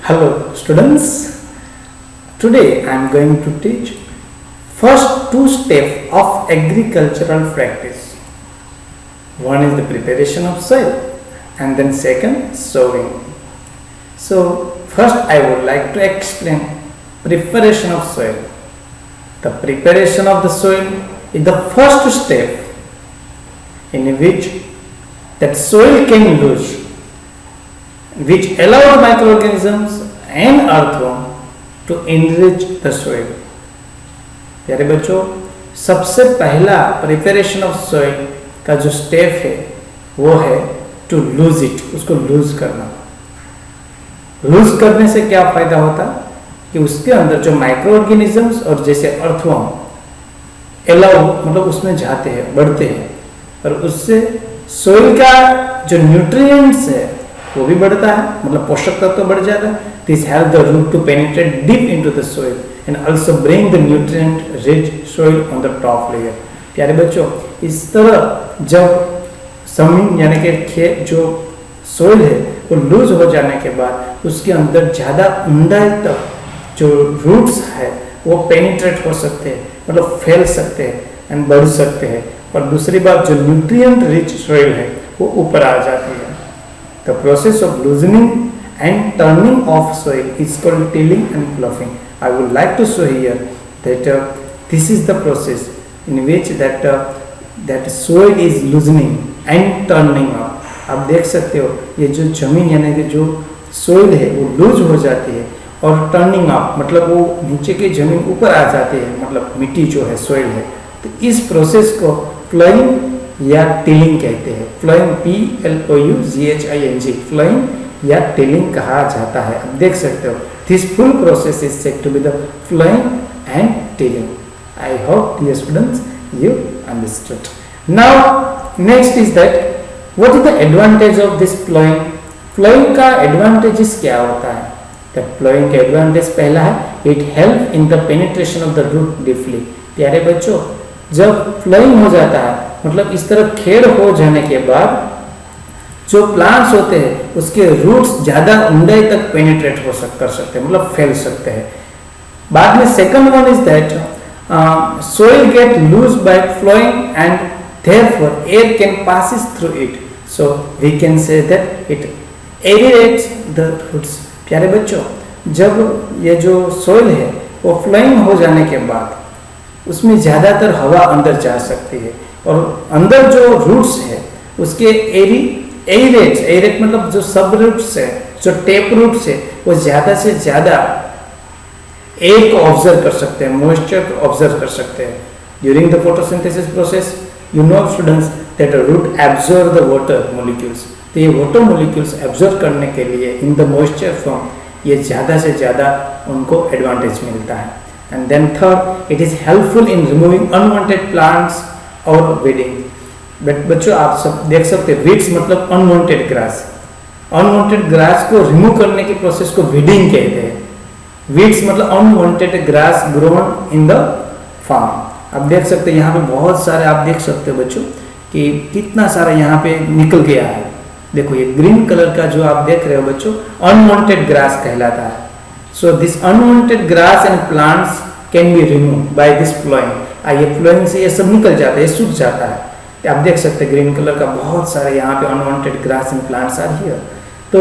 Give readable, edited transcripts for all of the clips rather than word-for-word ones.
Hello students, today I am going to teach first two steps of agricultural practice. One is the preparation of soil and then second sowing. So first I would like to explain preparation of soil. The preparation of the soil is the first step in which that soil can lose, which allows microorganisms and earthworm to enrich the soil. प्यारे बच्चों, सबसे पहला preparation of soil का जो step है वो है to lose it, उसको लूज करना। लूज करने से क्या फायदा होता कि उसके अंदर जो माइक्रो ऑर्गेनिजम्स और जैसे अर्थवर्म अलाउ मतलब उसमें जाते हैं, बढ़ते हैं, और उससे सोइल का जो न्यूट्रिएंट्स है वो भी बढ़ता है, मतलब पोषक तत्व बढ़ जाता है। This help the root to penetrate deep into the soil and also bring the nutrient rich soil on the top layer. प्यारे बच्चों, इस तरह जब जमीन यानी कि खेत जो सोइल है वो लूज हो जाने के बाद उसके अंदर ज़्यादा ऊंडाई तक जो रूट्स है वो पेनिट्रेट हो सकते हैं, मतलब फैल सकते हैं एंड बढ़ सकते हैं। और दूसरी बात, जो न्यूट्रिएंट रिच सोइल है वो ऊपर आ जाती है। The process of loosening and turning of soil is called tilling and ploughing. I would like to show here that this is the process in which that soil is loosening and turning up. आप देख सकते हो ये जो जमीन यानी कि जो सोइल है वो लूज हो जाती है और टर्निंग अप मतलब वो नीचे की जमीन ऊपर आ जाती है, मतलब मिट्टी जो है सोइल है। तो इस प्रोसेस को फ्लोइंग या टिलिंग कहते हैं। फ्लोइंग PLOUGHING, फ्लोइंग या टिलिंग कहा जाता है। अब देख सकते हो this full process is said to be the ploughing and tilling. I hope dear students you understood. Now next is that what is the advantage of this ploughing. Ploughing का advantages क्या होता है? द फ्लोइंग का advantage पहला है it help in the penetration of the root deeply. प्यारे बच्चों, जब फ्लोइंग हो जाता है मतलब इस तरह खेड़ हो जाने के बाद जो प्लांट्स होते हैं उसके रूट्स ज्यादा ऊंडाई तक पेनिट्रेट कर सकते हैं, मतलब फैल सकते हैं। बाद में second one is that soil get loose by ploughing and therefore air can passes through it, so we can say that it aerates the roots. प्यारे बच्चों, जब ये जो सोइल है वो फ्लोइंग हो जाने के बाद उसमें ज़्यादातर हवा अंदर जा सकती है और अंदर जो रूट्स है उसके एरेट मतलब जो सब रूट्स है, जो टेप रूट्स है, वो ज़्यादा से ज़्यादा एयर को ऑब्जर्व कर सकते हैं, मॉइस्चर को ऑब्जर्व कर सकते हैं। During the photosynthesis process you know students that root absorb the water molecules. तो ये वाटर मोलिक्यूल्स एब्जॉर्ब करने के लिए इन द मॉइस्चर फॉर्म ये ज़्यादा से ज़्यादा उनको एडवांटेज मिलता है। And then third, it is helpful in removing unwanted plants or weeding. बच्चों आप सब देख सकते हैं weeds मतलब unwanted grass। unwanted grass को remove करने की प्रोसेस को weeding कहते हैं। weeds मतलब unwanted grass grown in the farm। आप देख सकते हैं यहाँ पे बहुत सारे, आप देख सकते हो बच्चों कि कितना सारा यहाँ पे निकल गया है। देखो ये ग्रीन कलर का जो आप देख रहे हो बच्चों unwanted grass कहलाता है। So this unwanted grass and plants can be removed by this flowing। ये फ्लोइंग से ये सब निकल जाता है, ये सूख जाता है। आप देख सकते हैं ग्रीन कलर का बहुत सारे यहाँ पे unwanted grass and plants are here। तो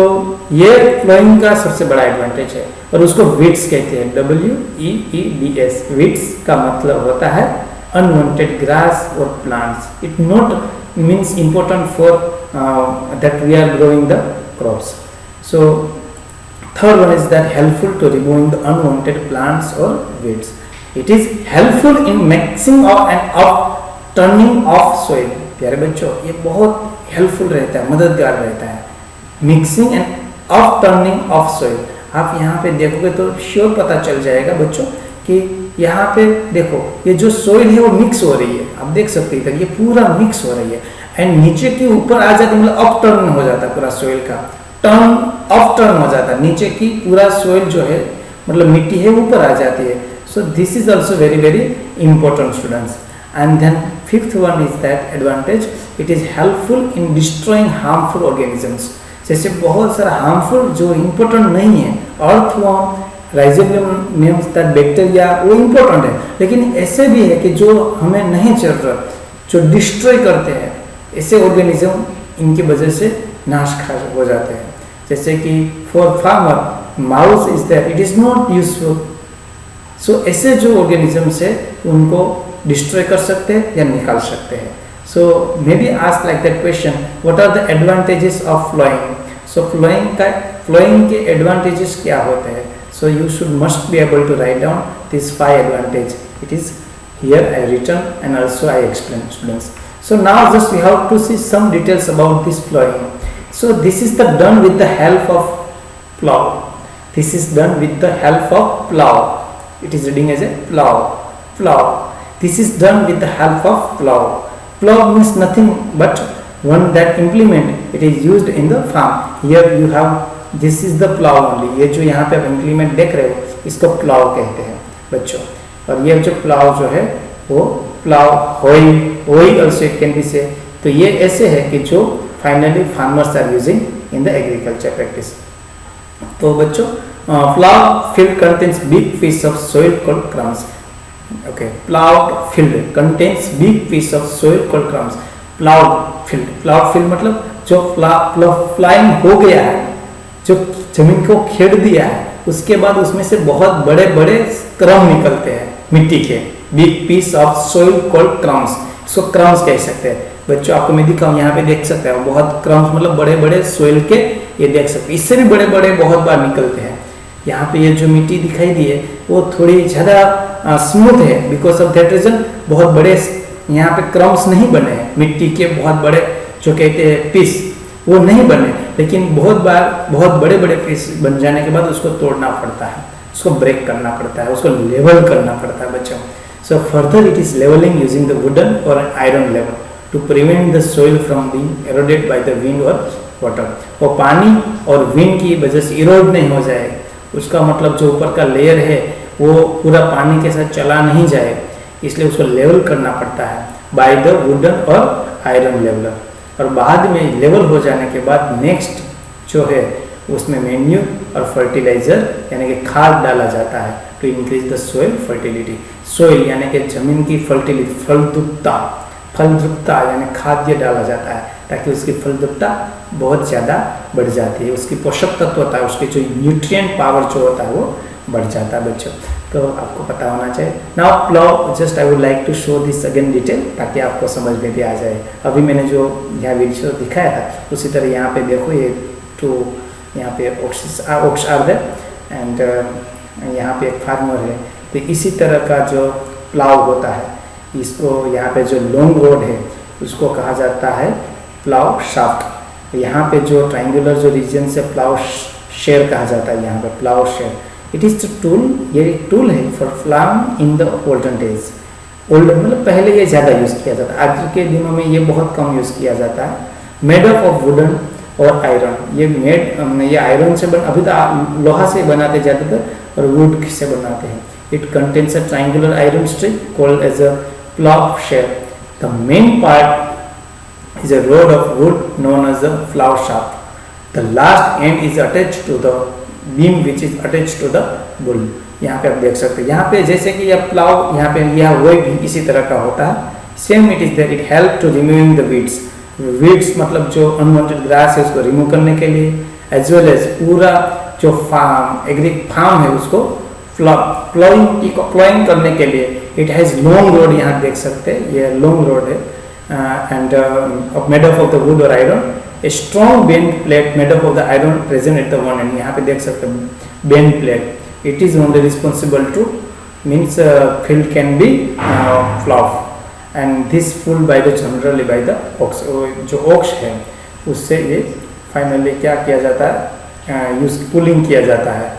ये फ्लोइंग का सबसे बड़ा एडवांटेज है और उसको weeds कहते हैं, WEEDS। weeds का मतलब होता है unwanted grass or plants। It not means important for that we are growing the crops। So third one is that helpful to removing the unwanted plants or weeds। It is helpful in mixing of and upturning of soil। प्यारे बच्चों, ये बहुत helpful रहता है, मददगार रहता है mixing and अपटर्निंग of soil. आप यहाँ पे देखोगे तो श्योर पता चल जाएगा बच्चों कि यहाँ पे देखो ये जो सोइल है वो मिक्स हो रही है। आप देख सकते हैं ये पूरा मिक्स हो रही है एंड नीचे के ऊपर आ जाती है, मतलब अपटर्न हो जाता है पूरा सोइल का, टर्न अपटर्न हो जाता है, नीचे की पूरा सोइल जो है मतलब मिट्टी है ऊपर आ जाती है। So this is also very very important students. And then fifth one is that advantage it is helpful in destroying harmful organisms. जैसे बहुत सारा हार्मफुल जो इम्पोर्टेंट नहीं है earthworm, rhizobium means that bacteria, वो इम्पोर्टेंट है, लेकिन ऐसे भी है कि जो हमें नहीं चाहिए, जो डिस्ट्रॉय करते हैं, ऐसे ऑर्गेनिज्म इनकी वजह से नाश हो जाते हैं। जैसे कि for farmer mouse is that it is not useful. So ऐसे जो ऑर्गेनिजम्स है उनको डिस्ट्रॉय कर सकते हैं या निकाल सकते हैं। So may be ask like that question, what are the advantages of ploughing? So ploughing के एडवांटेजेस क्या होते हैं? So you should must be able to write down this 5 advantage. It is here I written and also I explained, students. So now just we have to see some details about this plowing. So this is the done with the help of plow. This is done with the help of plow. It is reading as a plow. Plow. This is done with the help of plow. Plow means nothing but one that implement. It is used in the farm. Here you have, this is the plow only. ये जो यहाँ पे आप implement देख रहे हो इसको plow कहते हैं बच्चों। और ये जो प्लाव जो है वो प्लाव होई also it can be say। तो ये ऐसे है कि जो finally farmers are using in the agriculture practice. तो बच्चों plough field contains big piece of soil called crumbs. Okay, ploughed field contains big piece of soil called crumbs. Ploughed field मतलब जो फ्लाइंग हो गया है, जो जमीन को खेड़ दिया है, उसके बाद उसमें से बहुत बड़े बड़े क्रम निकलते हैं मिट्टी के। Big piece of soil called crumbs, इसको क्रम्स कह सकते हैं बच्चों। आपको मैं दिखाऊं, यहाँ पे देख सकते हैं बहुत क्रम्स मतलब बड़े बड़े सोइल के, ये देख सकते हैं। इससे भी बड़े बड़े बहुत बार निकलते हैं। यहाँ पे ये जो मिट्टी दिखाई दी है वो थोड़ी ज़्यादा स्मूथ है, बिकॉज ऑफ दैट रीजन बहुत बड़े यहाँ पे क्रम्स नहीं बने हैं मिट्टी के, बहुत बड़े जो कहते हैं पीस वो नहीं बने। लेकिन बहुत बार बहुत बड़े बड़े पीस बन जाने के बाद उसको तोड़ना पड़ता है, उसको ब्रेक करना पड़ता है, उसको लेवल करना पड़ता है बच्चों। So further it is levelling using the wooden और iron level to prevent the soil from being eroded by the wind और वाटर। वो पानी और विंड की वजह से इरोड नहीं हो जाए, उसका मतलब जो ऊपर का लेयर है वो पूरा पानी के साथ चला नहीं जाए, इसलिए उसको लेवल करना पड़ता है बाय द वुडन और आयरन लेवलर। और बाद में लेवल हो जाने के बाद नेक्स्ट जो है उसमें मैन्यूर और फर्टिलाइजर यानी कि खाद डाला जाता है to increase the soil fertility. Soil यानी कि जमीन की फर्टिलिटी, फलद्रुपता यानी खाद्य डाला जाता है ताकि उसकी फलद्रुपता बहुत ज़्यादा बढ़ जाती है, उसकी पोषक तत्व होता है, उसके जो न्यूट्रिएंट पावर जो होता है वो बढ़ जाता है बच्चों। तो आपको पता होना चाहिए। Now plough, just I would like to show this again detail ताकि आपको समझ में भी आ जाए। अभी मैंने जो यहाँ वीडियो दिखाया था उसी तरह यहाँ पे देखो, ये टू यहाँ पे ओक्स आर देयर एंड यहाँ पे एक फार्मर है। तो इसी तरह का जो प्लाव होता है, इसको यहाँ पे जो लॉन्ग रोड है उसको कहा जाता है प्लाव शाफ्ट। यहाँ पे जो ट्राइंगुलर जो रीजन से प्लाव शेयर कहा जाता है, यहाँ पे plough share. It is the tool, ये एक टूल है for प्लाइंग in the olden days. Old मतलब पहले ये ज़्यादा यूज़ किया जाता है, आज के दिनों में ये बहुत कम यूज़ किया जाता है। मेड अप ऑफ वुडन और आयरन, ये आयरन से अभी तो लोहा से बनाते ज़्यादातर और वुड से बनाते हैं। It contains a triangular iron strip called as a ploughshare. The main part is a rod of wood known as the plough shaft. The last end is attached to the beam which is attached to the bull. यहाँ पे आप देख सकते हैं, यहाँ पे जैसे कि यह प्लाव यहाँ पे यह वही भी इसी तरह का होता है। Same it is that it help to removing the weeds. Weeds मतलब जो अनवांटेड ग्रास है उसको रिमूव करने के लिए, एज वेल एज पूरा जो फार्म है उसको प्लॉइंग करने के लिए। इट हैज़ लॉन्ग रोड, यहाँ देख सकते हैं ये लॉन्ग रोड है and made up of the wood or iron. A strong bend plate made up of the iron present at the one end. यहाँ पे देख सकते हैं bend plate. It is only responsible to means field can be ploughed and this pulled by the generally by the ox. जो ox है उससे ये finally क्या किया जाता है, यूज पुलिंग किया जाता है।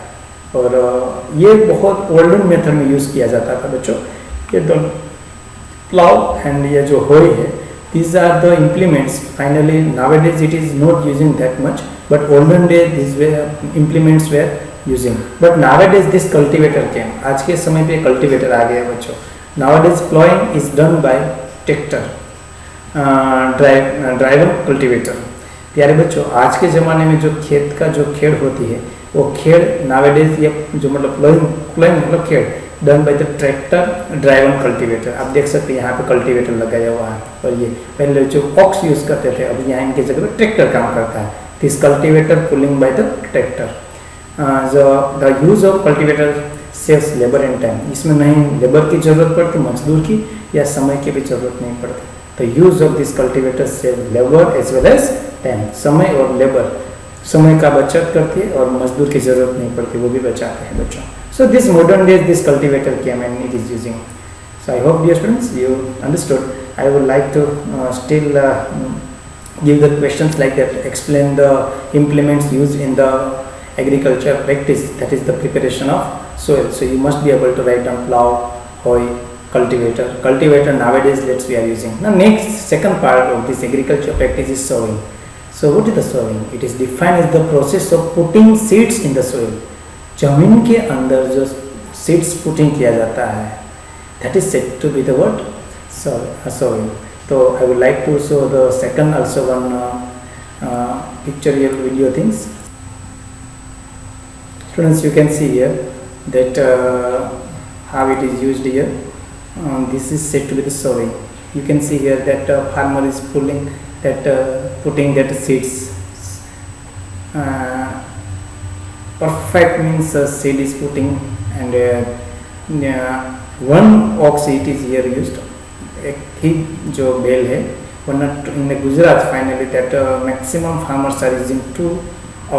और ये बहुत ओल्डन मेथड में यूज़ किया जाता था बच्चों। ये दोनों प्लाव एंड ये जो होई है, these are the implements. Finally nowadays it is not using that much, but olden days these were implements were using. But nowadays this cultivator came. आज के समय पे कल्टिवेटर आ गया बच्चों। Nowadays plowing is done by tractor, driver cultivator. प्यारे बच्चों, आज के ज़माने में जो खेत का जो खेड़ होती है वो खेड़ नावेडेज या जो मतलब प्लोइंग मतलब खेड़ done by the tractor driven cultivator. आप देख सकते हैं यहाँ पे कल्टीवेटर लगाया हुआ है, और ये पहले जो ऑक्स यूज़ करते थे अब यहाँ इनके जगह पे ट्रैक्टर काम करता है। This cultivator pulling bye the tractor. The use of cultivator saves labour and time. इसमें नहीं लेबर की ज़रूरत पड़ती, मजदूर की या समय की भी ज़रूरत नहीं पड़ती। The use of this cultivator save labour as well as time. समय और लेबर, समय का बचत करती है और मजदूर की ज़रूरत नहीं पड़ती, वो भी बचाते हैं बच्चों। So this modern days this cultivator came and it is using. So I hope dear students you understood. I would like to still give the questions like that, explain the implements used in the agriculture practice, that is the preparation of soil. So you must be able to write down plow, hoe, cultivator nowadays let's we are using. Now next second part of this agriculture practice is sowing. So what is the sowing? It is defined as the process of putting seeds in the soil. जमीन के अंदर जो seeds putting किया जाता है, that is said to be the word sowing. तो I would like to show the second also one pictorial video things. Students, you can see here that how it is used here. This is said to be the sowing. You can see here that farmer is pulling that putting that seeds. Perfect means seed is putting, and one ox it is here used. एक ही जो bell है, वरना in Gujarat finally that maximum farmers are using 2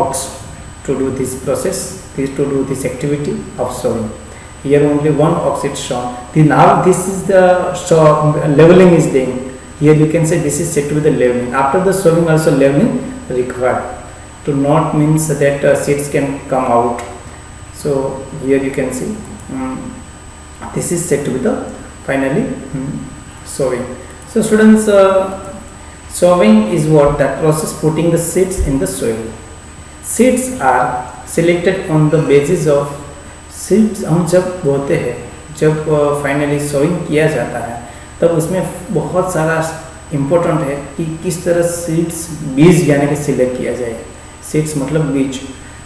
ox to do this process, to do this activity of sowing. Here only 1 ox is shown. Now this is the leveling is done. Here you can say this is said to be the leveling. After the sowing also leveling required. To not means that seeds can come out. So here you can see this is said to be the finally sowing. So students, sowing is what? That process putting the seeds in the soil. Seeds are selected on the basis of seeds. हम जब बोते हैं, जब finally sowing किया जाता है, तब उसमें बहुत सारा इम्पोर्टेंट है कि किस तरह सीड्स बीज यानी कि सिलेक्ट किया जाए। सीड्स मतलब बीज।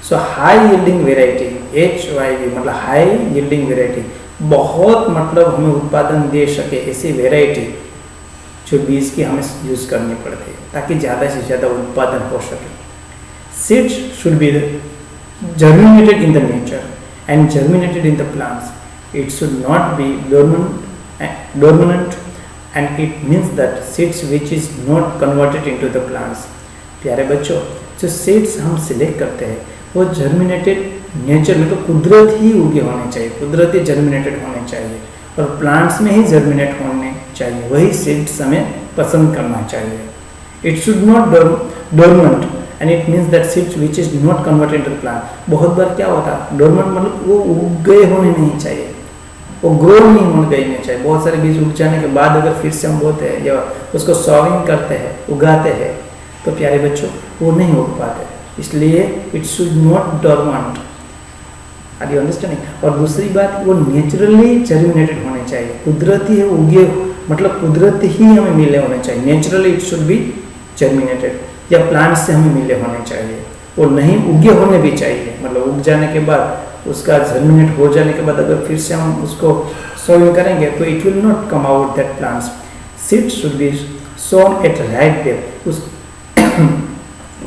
सो हाई यील्डिंग वेराइटी, HYV मतलब हाई यील्डिंग वेराइटी, बहुत मतलब हमें उत्पादन दे सके ऐसी वेराइटी जो बीज की हमें यूज़ करनी पड़ती है ताकि ज़्यादा से ज़्यादा उत्पादन हो सके। Seeds should B germinated in the nature and germinated in the plants. It should not be dormant, and it means that seeds which is not converted into the plants. प्यारे बच्चों, जो सीड्स हम सिलेक्ट करते हैं वो germinated nature में, तो कुदरत ही उगे होने चाहिए, कुदरती जर्मिनेटेड होने चाहिए और प्लांट्स में ही जर्मिनेट होने चाहिए। वही सीड्स हमें पसंद करना चाहिए। It should not dormant, and it means that seeds which is not converted to plant. बहुत बार क्या होता है, डोरमेंट मतलब वो उग गए होने नहीं चाहिए, वो ग्रो नहीं होने गए नहीं चाहिए। बहुत सारे बीज उग जाने के बाद अगर फिर से हम बोते हैं या उसको सॉविंग करते हैं, उगाते हैं, तो प्यारे बच्चों वो नहीं उग पाते। इसलिए it should not dormant. Are you understanding? और दूसरी बात, वो नेचुरली जर्मिनेटेड होने चाहिए, कुदरती है उगे, मतलब कुदरती ही हमें मिले होने चाहिए। Naturally it should be germinated, या प्लांट से हमें मिले होने चाहिए। वो नहीं उगे होने भी चाहिए, मतलब उग जाने के बाद उसका जर्मिनेट हो जाने के बाद अगर फिर से हम उसको सोइंग करेंगे तो it will not come out that plants. Seeds should be sown at right depth. उस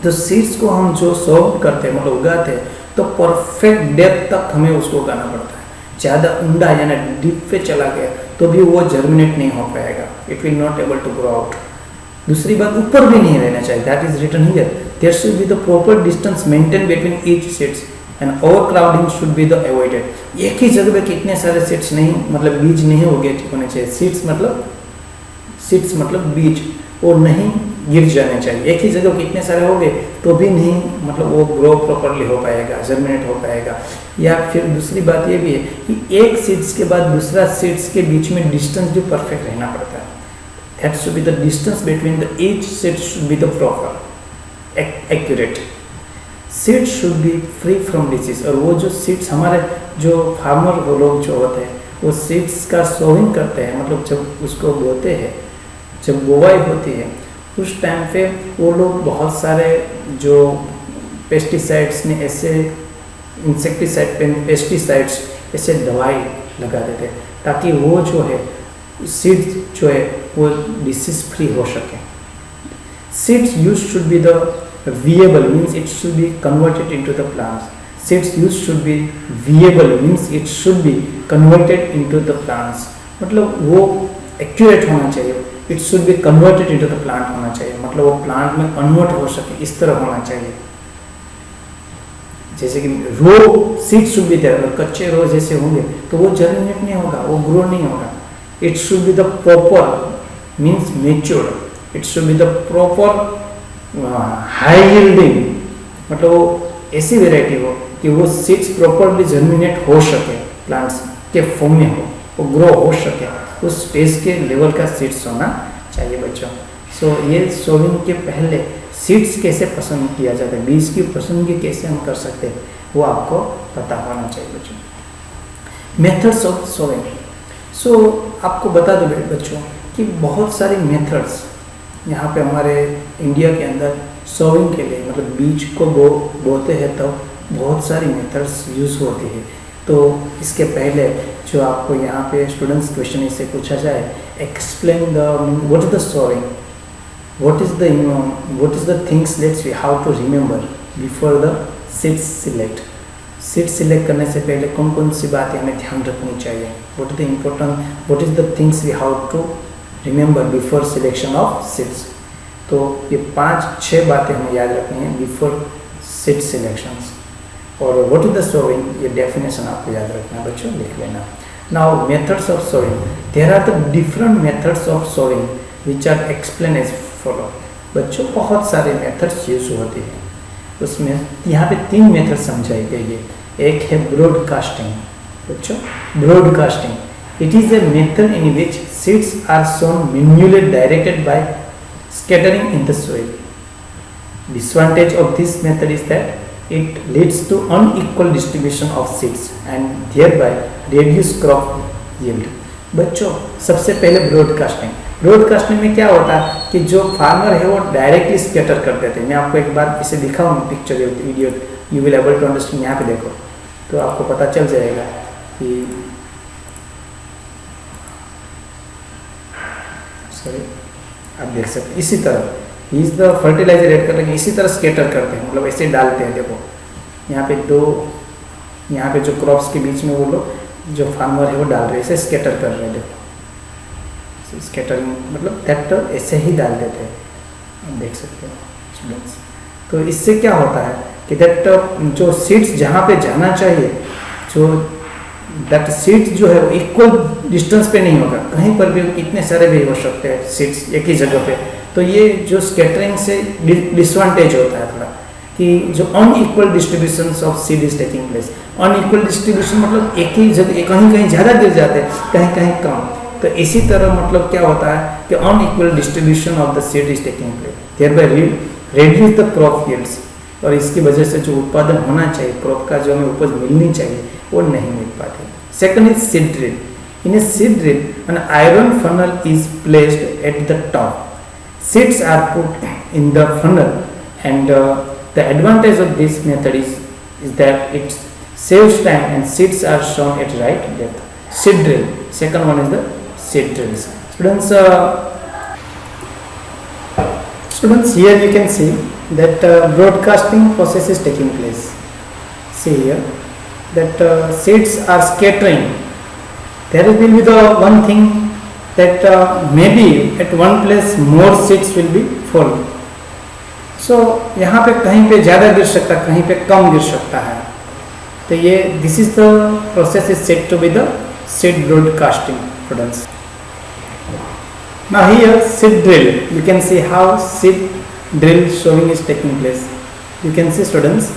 तो सीड्स को हम जो सो करते हैं मतलब उगाते हैं तो परफेक्ट डेप्थ तक हमें उसको उगाना पड़ता है। ज़्यादा ऊंडा यानी डीप पे चला गया तो भी वो जर्मिनेट नहीं हो पाएगा, it will not able to grow out. दूसरी बात, ऊपर भी नहीं रहना चाहिए, that is written here. There should be the proper distance maintain between each seeds and overcrowding should be the avoided. एक ही जगह पे कितने सारे सीड्स नहीं, मतलब बीज नहीं होने चाहिए। सीड्स मतलब बीज, वो नहीं गिर जाने चाहिए। एक ही जगह कितने सारे हो गए तो भी नहीं, मतलब वो ग्रो प्रॉपरली हो पाएगा, जर्मिनेट हो पाएगा। या फिर दूसरी बात ये भी है कि एक सीड्स के बाद दूसरा सीड्स के बीच में डिस्टेंस भी परफेक्ट रहना पड़ता है। That should be the distance between the each seed should be the proper accurate. Seeds should B free from disease. और वो जो सीड्स हमारे जो फार्मर वो लोग जो होते हैं वो सीड्स का सोइंग करते हैं, मतलब जब उसको बोते हैं, जब बुवाई होती है उस टाइम पे वो लोग बहुत सारे जो पेस्टिसाइड्स ने ऐसे इंसेक्टिसाइड पेस्टिसाइड्स ऐसे दवाई लगाते थे ताकि वो जो है सीड्स जो है वो डिसीज फ्री हो सके. Seeds use should be the viable means it should be converted into the plants. Seeds use should be viable means it should be converted into the plants. मतलब वो एक्यूरेट होना चाहिए. It should be converted into the plant होना चाहिए. मतलब वो plant में convert हो सके इस तरह होना चाहिए. जैसे कि रो सीड शुड बी देयर. कच्चे रो जैसे होंगे तो वो जर्मिनेट नहीं होगा, वो ग्रो नहीं होगा. It should be the proper means matured. It should be the proper high yielding. मतलब वो ऐसी वेराइटी हो कि वो सीड्स प्रॉपरली जर्मिनेट हो सके, प्लांट्स के फॉर्म में हो, वो ग्रो हो सके, उस स्टेज के लेवल का सीड्स होना चाहिए बच्चों. सो ये सोविंग के पहले सीड्स कैसे पसंद किया जाता है, बीज की पसंदगी कैसे हम कर सकते हैं, वो आपको पता होना चाहिए बच्चों. Methods of sowing. सो आपको बता दो बच्चों कि बहुत सारी मेथड्स यहाँ पे हमारे इंडिया के अंदर सोविंग के लिए, मतलब बीज को बोते हैं तो बहुत सारी मेथड्स यूज़ होती है. तो इसके पहले जो आपको यहाँ पे स्टूडेंट्स क्वेश्चन इससे पूछा जाए, explain the what is the sowing, what is the things let's we how to remember before the seeds select. Seed select करने से पहले कौन कौन सी बातें हमें ध्यान रखनी चाहिए, what is the important, what is the things we how to remember before selection of seeds. तो ये 5-6 बातें हमें याद रखनी है बिफोर सीड सिलेक्शंस. और व्हाट इज द सोविंग, ये डेफिनेशन आपको याद रखना है बच्चों, लिख लेना. Now methods of sowing. There are the different methods of sowing which are explain as follow. बच्चों बहुत सारे मेथड्स यूज होते हैं, उसमें यहाँ पे 3 मेथड समझाई गई है. एक है ब्रॉडकास्टिंग. बच्चों broadcasting, it is a method in which seeds are sown manually directed by scattering in the soil. Disadvantage of this method is that it leads to unequal distribution of seeds and thereby reduce crop yield. बच्चों सबसे पहले broadcasting. Broadcasting में क्या होता है कि जो farmer है वो डायरेक्टली स्कैटर कर देते हैं. मैं आपको एक बार इसे दिखाऊँ picture video, you will able to understand. यहाँ पे देखो तो आपको पता चल जाएगा कि आप देख सकते हैं इसी तरह इस द फर्टिलाइजर ऐड करके इसी तरह स्केटर करते हैं, मतलब ऐसे डालते हैं. देखो यहाँ पे यहाँ पे जो क्रॉप्स के बीच में वो लोग जो फार्मर है वो डाल रहे हैं, ऐसे स्केटर कर रहे हैं. देखो स्केटरिंग मतलब दैट ऐसे ही डाल देते हैं, आप देख सकते हो स्टूडेंट्स. तो इससे क्या होता है कि दैट जो सीड्स जहाँ पे जाना चाहिए, जो दैट सीड्स जो है वो इक्वल डिस्टेंस पे नहीं होगा, कहीं पर भी इतने सारे भी हो सकते हैं सीड्स एक ही जगह पे. तो ये जो स्कैटरिंग से डिसएडवांटेज होता है थोड़ा, कि जो unequal distribution of seed is taking place. Unequal distribution मतलब एक ही जगह कहीं कहीं ज़्यादा गिर जाते हैं, कहीं कहीं कम. तो इसी तरह मतलब क्या होता है कि unequal distribution of the seed is taking place, thereby reduce the crop yields. और इसकी वजह से जो उत्पादन होना चाहिए, क्रॉप का जो हमें उपज मिलनी चाहिए, वो नहीं मिल पाती. Second is seed drill. In a seed drill, an iron funnel is placed at the top. Seeds are put in the funnel, and the advantage of this method is that it saves time and seeds are sown at right depth. Seed drill. Second one is the seed drills. Students, here you can see that broadcasting process is taking place. See here. That seeds are scattering. There will be the one thing that maybe at one place more seeds will be falling. So यहाँ पे कहीं पे ज़्यादा गिर सकता है, कहीं पे कम गिर सकता है. तो ये this is the process is said to be the seed broadcasting products. Now here seed drill. You can see how seed drill sowing is taking place. You can see students.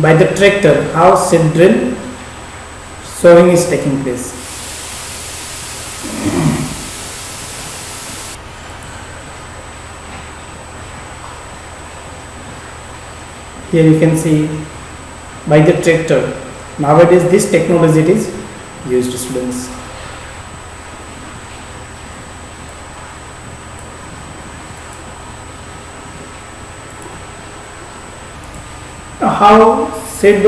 By the tractor how seed drill sowing is taking place. Here you can see by the tractor. Nowadays this technology is used, students. how seed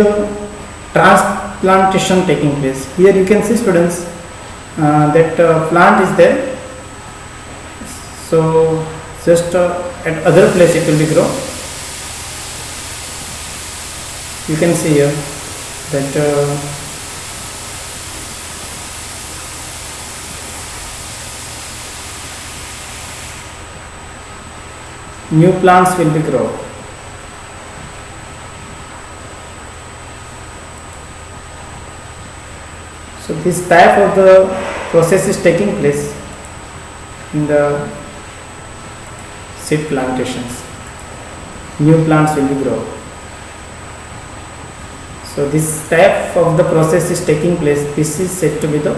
transplantation taking place. Here you can see students that plant is there. So just at other place it will be grow. You can see here that new plants will be grow. So this type of the process is taking place in the seed plantations. New plants will be grow. So this type of the process is taking place. This is said to be the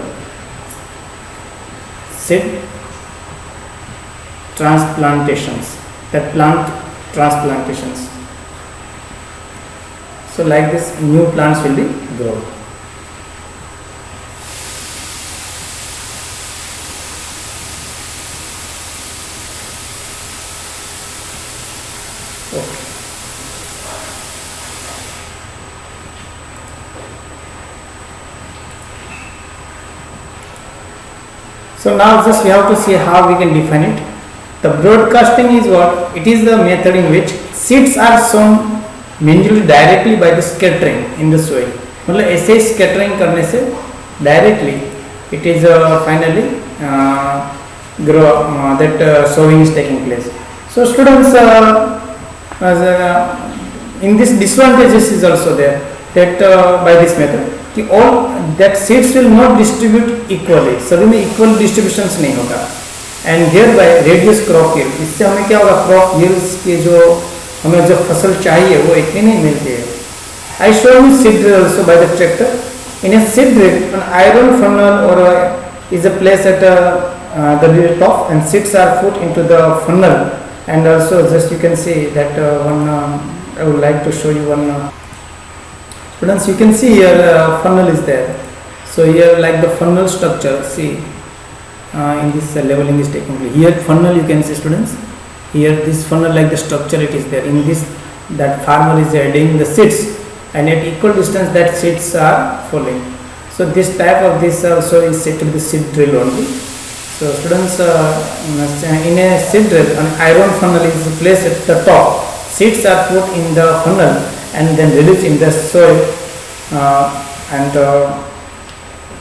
seed transplantations, that plant transplantations. So like this, new plants will be grown. Okay. So now just we have to see how we can define it. The broadcasting is what? It is the method in which seeds are sown manually directly by the scattering in the soil. मतलब ऐसे scattering करने से directly it is finally grow that sowing is taking place. So students, in this disadvantages is also there that by this method कि all that seeds will not distribute equally, सभी में equal distributions नहीं होगा, and thereby reduce crop yield. इससे हमें क्या होगा? crop yields के जो हमें जो फसल चाहिए वो इतनी नहीं मिलती है. I show you seed drill also by the tractor. In a seed drill, an iron funnel or is a place at the drill top, and seeds are put into the funnel. And also just you can see that one I would like to show you one. Students, you can see here funnel is there. So here like the funnel structure, see in this leveling is taking place. Here funnel you can see students. Here this funnel like the structure it is there. In this that farmer is adding the seeds, and at equal distance that seeds are falling. So this type of this also is said to be the seed drill only. So students, in a seed drill an iron funnel is placed at the top. Seeds are put in the funnel and then released in the soil, and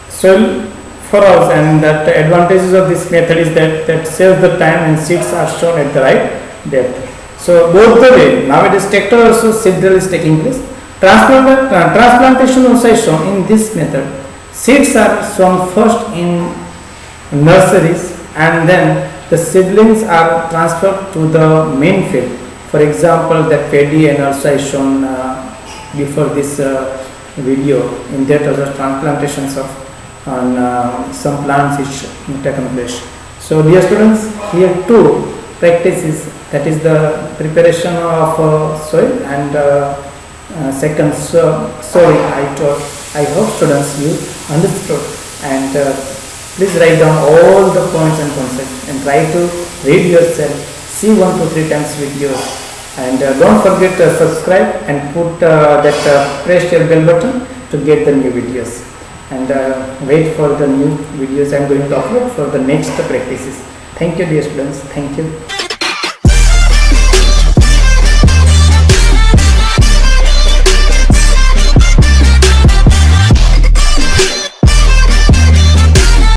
soil furrows, and that the advantages of this method is that saves the time and seeds are sown at the right depth. So both the way, nowadays tractor also seed drill is taking place. Transplantation also is shown in this method. Seeds are sown first in nurseries and then the seedlings are transferred to the main field. For example, that paddy and also is shown before this video. In that also transplantations of some plants is taken place. So dear students, here two practices, that is the preparation of soil and second sowing. I hope students you understood, and please write down all the points and concepts and try to read yourself, see 1 to 3 times videos, and don't forget to subscribe and put press your bell button to get the new videos, and wait for the new videos I am going to upload for the next practices. Thank you dear students, thank you.